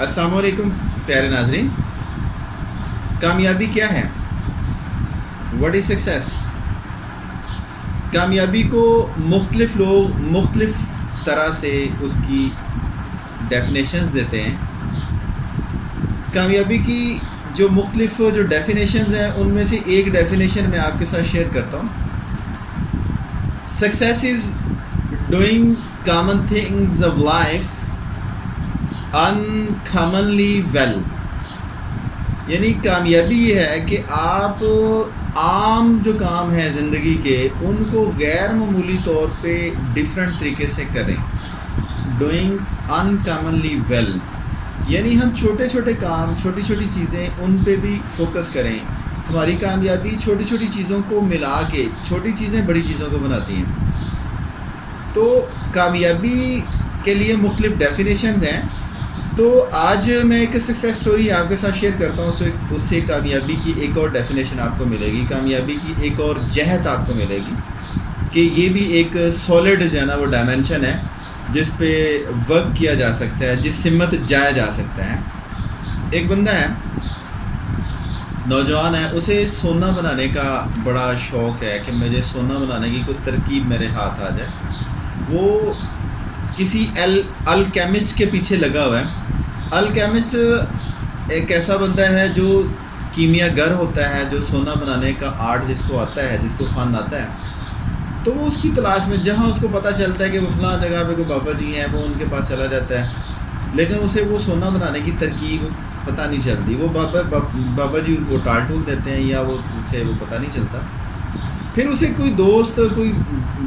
अस्सलाम वालेकुम प्यारे नाजरीन। कामयाबी क्या है? What is success? कामयाबी को मुख्तलिफ़ लोग मुख्तलिफ़ तरह से उसकी डेफिनेशंस देते हैं। कामयाबी की जो मुख्तलिफ़ जो डेफिनेशंस हैं उनमें से एक डेफिनेशन मैं आपके साथ शेयर करता हूँ। Success is doing common things of life uncommonly well. यानी कामयाबी ये है कि आप आम जो काम हैं ज़िंदगी के उनको गैर मामूली तौर पे डिफरेंट तरीके से करें। डूइंग अनकॉमनली वेल यानी हम छोटे छोटे काम, छोटी छोटी चीज़ें, उन पे भी फोकस करें। हमारी कामयाबी छोटी छोटी चीज़ों को मिला के, छोटी चीज़ें बड़ी चीज़ों को बनाती हैं। तो कामयाबी के लिए मुख्तलिफ़ डेफिनेशंस हैं। तो आज मैं एक सक्सेस स्टोरी आपके साथ शेयर करता हूँ, उससे कामयाबी की एक और डेफिनेशन आपको मिलेगी, कामयाबी की एक और जहत आपको मिलेगी कि ये भी एक सॉलिड जो है ना वो डायमेंशन है जिस पे वर्क किया जा सकता है, जिस सिमत जाया जा सकता है। एक बंदा है, नौजवान है, उसे सोना बनाने का बड़ा शौक़ है कि मुझे सोना बनाने की कोई तरकीब मेरे हाथ आ जाए। वो किसी अल्केमिस्ट के पीछे लगा हुआ है। अल्केमिस्ट एक ऐसा बंदा है जो कीमियागर होता है, जो सोना बनाने का आर्ट जिसको आता है, जिसको फ़न आता है। तो वो उसकी तलाश में, जहाँ उसको पता चलता है कि वो फलां जगह पे कोई बाबा जी हैं, वो उनके पास चला जाता है, लेकिन उसे वो सोना बनाने की तरकीब पता नहीं चलती। वो बाबा जी उनको टाल टूल देते हैं या उसे वो पता नहीं चलता। फिर उसे कोई दोस्त, कोई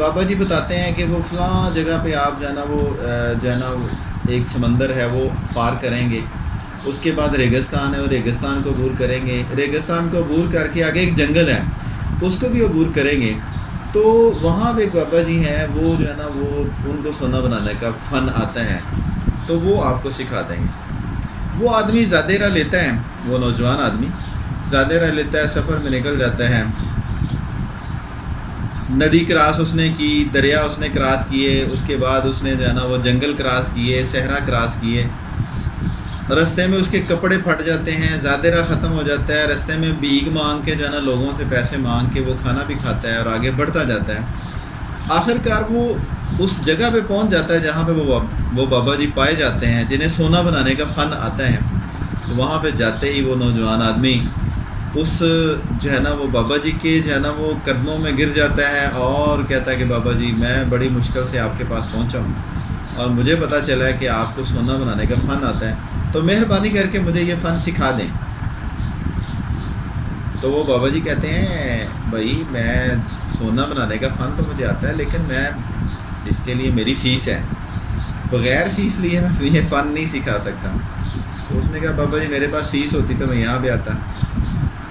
बाबा जी बताते हैं कि वो फलां जगह पे आप जाना, वो जो है ना एक समंदर है वो पार करेंगे, उसके बाद रेगिस्तान है, वो रेगिस्तान को अबूर करेंगे, रेगिस्तान को अबूर करके आगे एक जंगल है उसको भी अबूर करेंगे। तो वहाँ पे एक बाबा जी हैं, वो जो है ना वो उनको सोना बनाने का फ़न आता है, तो वो आपको सिखा देंगे। वो आदमी ज़ादेरा लेता है, वो नौजवान आदमी ज़ादेरा लेता है, सफ़र में निकल जाता है। नदी क्रॉस उसने की, दरिया उसने क्रॉस किए, उसके बाद उसने जो है ना वो जंगल क्रॉस किए, सहरा क्रॉस किए। रास्ते में उसके कपड़े फट जाते हैं, ज़ादेरा ख़त्म हो जाता है। रास्ते में भीख मांग के जो है ना लोगों से पैसे मांग के वो खाना भी खाता है और आगे बढ़ता जाता है। आखिरकार वो उस जगह पे पहुंच जाता है जहाँ पे वो बाबा जी पाए जाते हैं जिन्हें सोना बनाने का फ़न आता है। तो वहाँ पे जाते ही वो नौजवान आदमी उस जो है ना वो बाबा जी के जो है ना वो कदमों में गिर जाता है और कहता है कि बाबा जी, मैं बड़ी मुश्किल से आपके पास पहुंचा हूँ और मुझे पता चला है कि आपको सोना बनाने का फ़न आता है, तो मेहरबानी करके मुझे ये फ़न सिखा दें। तो वो बाबा जी कहते हैं, भाई मैं सोना बनाने का फ़न तो मुझे आता है, लेकिन मैं इसके लिए मेरी फ़ीस है, बग़ैर फ़ीस लिए मैं ये फ़न नहीं सिखा सकता। तो उसने कहा, बाबा जी मेरे पास फ़ीस होती तो मैं यहाँ भी आता,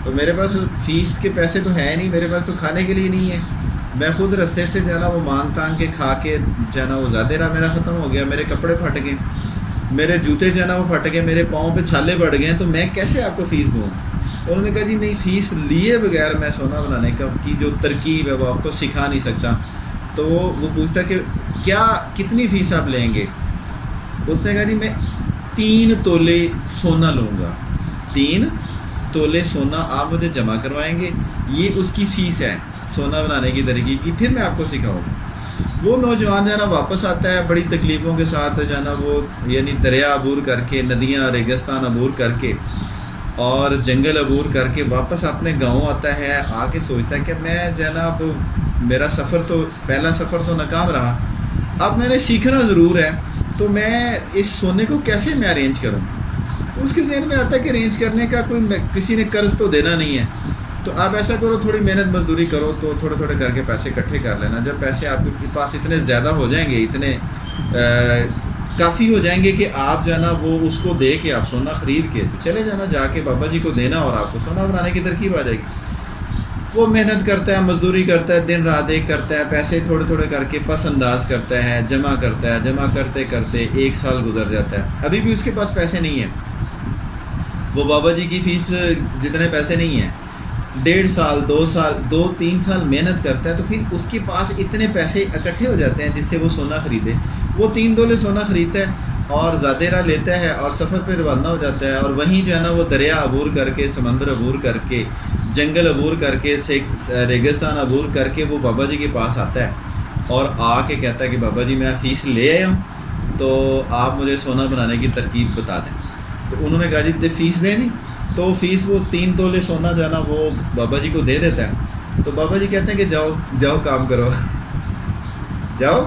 तो मेरे पास फ़ीस के पैसे तो हैं नहीं, मेरे पास तो खाने के लिए नहीं है। मैं ख़ुद रास्ते से जो है ना वो मांग तांग के खा के जो है ना वो ज़ादेरा मेरा ख़त्म हो गया, मेरे कपड़े फट गए, मेरे जूते जो है ना वो फट गए, मेरे पाँव पे छाले बढ़ गए, तो मैं कैसे आपको फ़ीस दूँ? उन्होंने कहा, जी नहीं, फ़ीस लिए बगैर मैं सोना बनाने की जो तरकीब है वो आपको सिखा नहीं सकता। तो वो पूछता कि क्या, कितनी फ़ीस आप लेंगे? उसने कहा, जी मैं 3 तोले सोना लूँगा, 3 तोले सोना आप मुझे जमा करवाएंगे, ये उसकी फ़ीस है सोना बनाने की तरकीब की, फिर मैं आपको सिखाऊंगा। वो नौजवान जो है ना वापस आता है बड़ी तकलीफ़ों के साथ, जो है ना वो यानी दरिया अबूर करके, नदियाँ, रेगिस्तान अबूर करके और जंगल अबूर करके वापस अपने गांव आता है। आके सोचता है कि मैं जो है ना अब मेरा सफ़र तो, पहला सफ़र तो नाकाम रहा, अब मैंने सीखना ज़रूर है, तो मैं इस सोने को कैसे मैं अरेंज करूँ? तो उसके ज़हन में आता है कि अरेंज करने का कोई, किसी ने कर्ज़ तो देना नहीं है, तो आप ऐसा करो, थोड़ी मेहनत मजदूरी करो, तो थोड़े थोड़े करके पैसे इकट्ठे कर लेना। जब पैसे आपके पास इतने ज़्यादा हो जाएंगे, इतने काफ़ी हो जाएंगे कि आप जो है ना वो उसको दे के आप सोना ख़रीद के तो चले जाना, जाके बाबा जी को देना और आपको सोना बनाने की तरकीब आ जाएगी। वो मेहनत करता है, मजदूरी करता है, दिन रात एक करता है, पैसे थोड़े थोड़े करके पस अंदाज करता है, जमा करता है, जमा करते करते 1 साल गुजर जाता है, अभी भी उसके पास पैसे नहीं है। वो बाबा जी की फ़ीस जितने पैसे नहीं हैं, 1.5 साल, 2 साल, 2-3 साल मेहनत करता है, तो फिर उसके पास इतने पैसे इकट्ठे हो जाते हैं जिससे वो सोना ख़रीदे। वो 3 तोले सोना ख़रीदता है, اور زادیرہ لیتا ہے اور سفر پہ روانہ ہو جاتا ہے، اور وہیں جو ہے نا وہ دریا عبور کر کے، سمندر عبور کر کے، جنگل عبور کر کے، ریگستان عبور کر کے وہ بابا جی کے پاس آتا ہے اور آ کے کہتا ہے کہ بابا جی میں فیس لے آیا ہوں، تو آپ مجھے سونا بنانے کی ترکیب بتا دیں۔ تو انہوں نے کہا جی فیس دینی، تو فیس وہ 3 تولے سونا جو ہے نا وہ بابا جی کو دے دیتا ہے۔ تو بابا جی کہتے ہیں کہ جاؤ جاؤ کام کرو جاؤ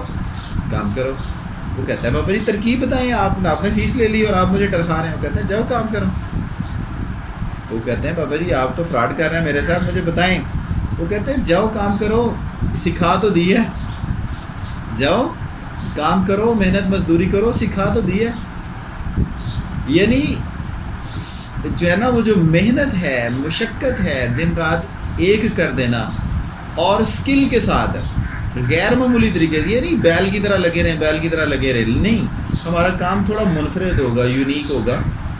کام کرو۔ وہ کہتا ہے بابا جی ترکیب بتائیں، آپ نے فیس لے لی اور آپ مجھے ٹرخا رہے ہیں۔ وہ کہتے ہیں جاؤ کام کرو۔ وہ کہتے ہیں بابا جی آپ تو فراڈ کر رہے ہیں میرے ساتھ، مجھے بتائیں۔ وہ کہتے ہیں جاؤ کام کرو، سکھا تو دی ہے، جاؤ کام کرو، محنت مزدوری کرو، سکھا تو دی ہے۔ یعنی جو ہے نا وہ جو محنت ہے، مشقت ہے، دن رات ایک کر دینا اور اسکل کے ساتھ، غیر معمولی طریقے سے، یہ نہیں بیل کی طرح لگے رہیں، بیل کی طرح لگے رہے نہیں، ہمارا کام تھوڑا منفرد ہوگا، یونیک ہوگا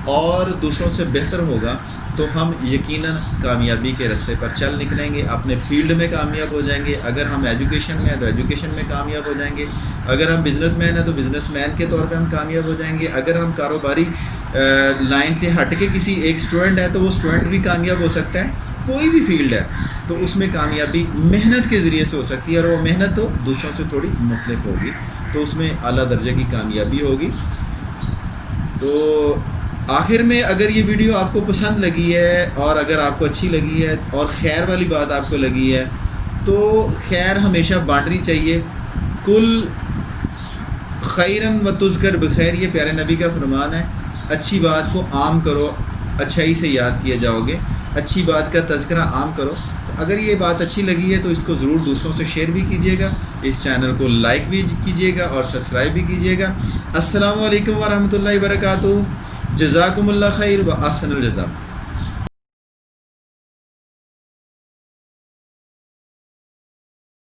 اور دوسروں سے بہتر ہوگا، تو ہم یقیناً کامیابی کے راستے پر چل نکلیں گے، اپنے فیلڈ میں کامیاب ہو جائیں گے۔ اگر ہم ایجوکیشن میں ہیں تو ایجوکیشن میں کامیاب ہو جائیں گے، اگر ہم بزنس مین ہیں تو بزنس مین کے طور پہ ہم کامیاب ہو جائیں گے، اگر ہم کاروباری لائن سے ہٹ کے کسی ایک اسٹوڈنٹ ہے تو وہ اسٹوڈنٹ بھی کامیاب ہو سکتا ہے۔ کوئی بھی فیلڈ ہے تو اس میں کامیابی محنت کے ذریعے سے ہو سکتی ہے، اور وہ محنت تو دوسروں سے تھوڑی مختلف ہوگی، تو اس میں اعلیٰ درجے کی کامیابی ہوگی۔ تو آخر میں اگر یہ ویڈیو آپ کو پسند لگی ہے اور اگر آپ کو اچھی لگی ہے اور خیر والی بات آپ کو لگی ہے تو خیر ہمیشہ بانٹنی چاہیے۔ کل خیرن و تذکر بخیر، یہ پیارے نبی کا فرمان ہے۔ اچھی بات کو عام کرو، اچھائی سے یاد کیے جاؤ گے، اچھی بات کا تذکرہ عام کرو۔ تو اگر یہ بات اچھی لگی ہے تو اس کو ضرور دوسروں سے شیئر بھی کیجیے گا، اس چینل کو لائک بھی کیجیے گا اور سبسکرائب بھی کیجیے گا۔ السلام علیکم ورحمۃ اللہ وبرکاتہ۔ جزاکم اللہ خیر و احسن الجزا۔